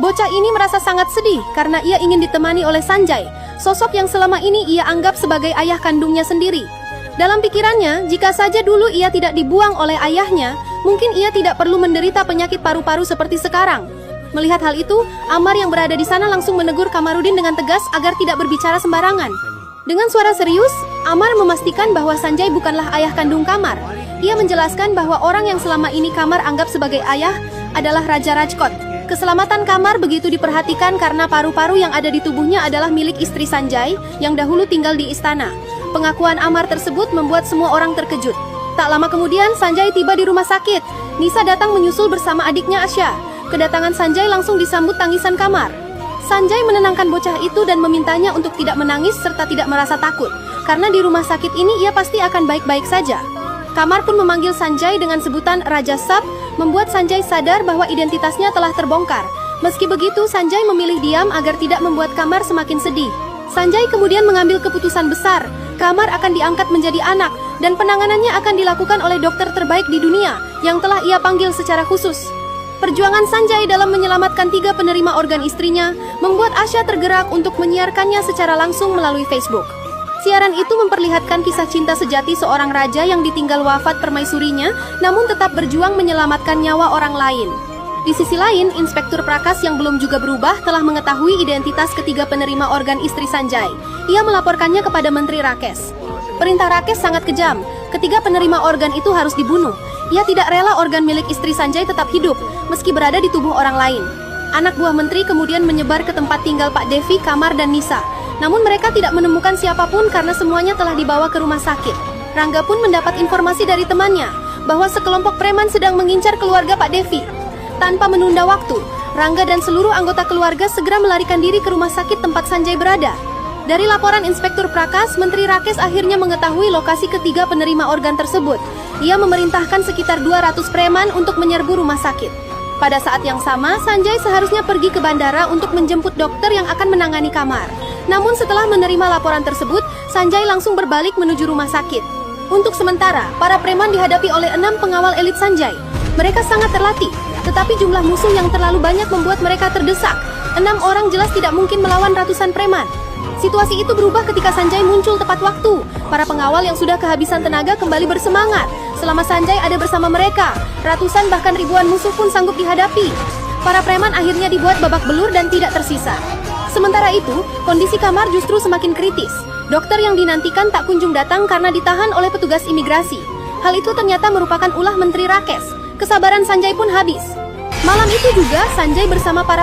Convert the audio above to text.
Bocah ini merasa sangat sedih karena ia ingin ditemani oleh Sanjay, sosok yang selama ini ia anggap sebagai ayah kandungnya sendiri. Dalam pikirannya, jika saja dulu ia tidak dibuang oleh ayahnya, mungkin ia tidak perlu menderita penyakit paru-paru seperti sekarang. Melihat hal itu, Amar yang berada di sana langsung menegur Kamarudin dengan tegas agar tidak berbicara sembarangan. Dengan suara serius, Amar memastikan bahwa Sanjay bukanlah ayah kandung Kamar. Ia menjelaskan bahwa orang yang selama ini Kamar anggap sebagai ayah adalah Raja Rajkot. Keselamatan Kamar begitu diperhatikan karena paru-paru yang ada di tubuhnya adalah milik istri Sanjay yang dahulu tinggal di istana. Pengakuan Amar tersebut membuat semua orang terkejut. Tak lama kemudian, Sanjay tiba di rumah sakit. Nisa datang menyusul bersama adiknya Asya. Kedatangan Sanjay langsung disambut tangisan Kamar. Sanjay menenangkan bocah itu dan memintanya untuk tidak menangis serta tidak merasa takut, karena di rumah sakit ini ia pasti akan baik-baik saja. Kamar pun memanggil Sanjay dengan sebutan Raja Sap, membuat Sanjay sadar bahwa identitasnya telah terbongkar. Meski begitu, Sanjay memilih diam agar tidak membuat Kamar semakin sedih. Sanjay kemudian mengambil keputusan besar. Kamar akan diangkat menjadi anak, dan penanganannya akan dilakukan oleh dokter terbaik di dunia, yang telah ia panggil secara khusus. Perjuangan Sanjay dalam menyelamatkan 3 penerima organ istrinya, membuat Asya tergerak untuk menyiarkannya secara langsung melalui Facebook. Siaran itu memperlihatkan kisah cinta sejati seorang raja yang ditinggal wafat permaisurinya, namun tetap berjuang menyelamatkan nyawa orang lain. Di sisi lain, Inspektur Prakas yang belum juga berubah telah mengetahui identitas ketiga penerima organ istri Sanjay. Ia melaporkannya kepada Menteri Rakes. Perintah Rakes sangat kejam. Ketiga penerima organ itu harus dibunuh. Ia tidak rela organ milik istri Sanjay tetap hidup, meski berada di tubuh orang lain. Anak buah menteri kemudian menyebar ke tempat tinggal Pak Devi, Kamar, dan Nisa. Namun mereka tidak menemukan siapapun karena semuanya telah dibawa ke rumah sakit. Rangga pun mendapat informasi dari temannya bahwa sekelompok preman sedang mengincar keluarga Pak Devi. Tanpa menunda waktu, Rangga dan seluruh anggota keluarga segera melarikan diri ke rumah sakit tempat Sanjay berada. Dari laporan Inspektur Prakas, Menteri Rakes akhirnya mengetahui lokasi ketiga penerima organ tersebut. Ia memerintahkan sekitar 200 preman untuk menyerbu rumah sakit. Pada saat yang sama, Sanjay seharusnya pergi ke bandara untuk menjemput dokter yang akan menangani Kamar. Namun setelah menerima laporan tersebut, Sanjay langsung berbalik menuju rumah sakit. Untuk sementara, para preman dihadapi oleh 6 pengawal elit Sanjay. Mereka sangat terlatih, tetapi jumlah musuh yang terlalu banyak membuat mereka terdesak. 6 orang jelas tidak mungkin melawan ratusan preman. Situasi itu berubah ketika Sanjay muncul tepat waktu. Para pengawal yang sudah kehabisan tenaga kembali bersemangat. Selama Sanjay ada bersama mereka, ratusan bahkan ribuan musuh pun sanggup dihadapi. Para preman akhirnya dibuat babak belur dan tidak tersisa. Sementara itu, kondisi Kamar justru semakin kritis. Dokter yang dinantikan tak kunjung datang karena ditahan oleh petugas imigrasi. Hal itu ternyata merupakan ulah Menteri Rakes. Kesabaran Sanjay pun habis. Malam itu juga, Sanjay bersama para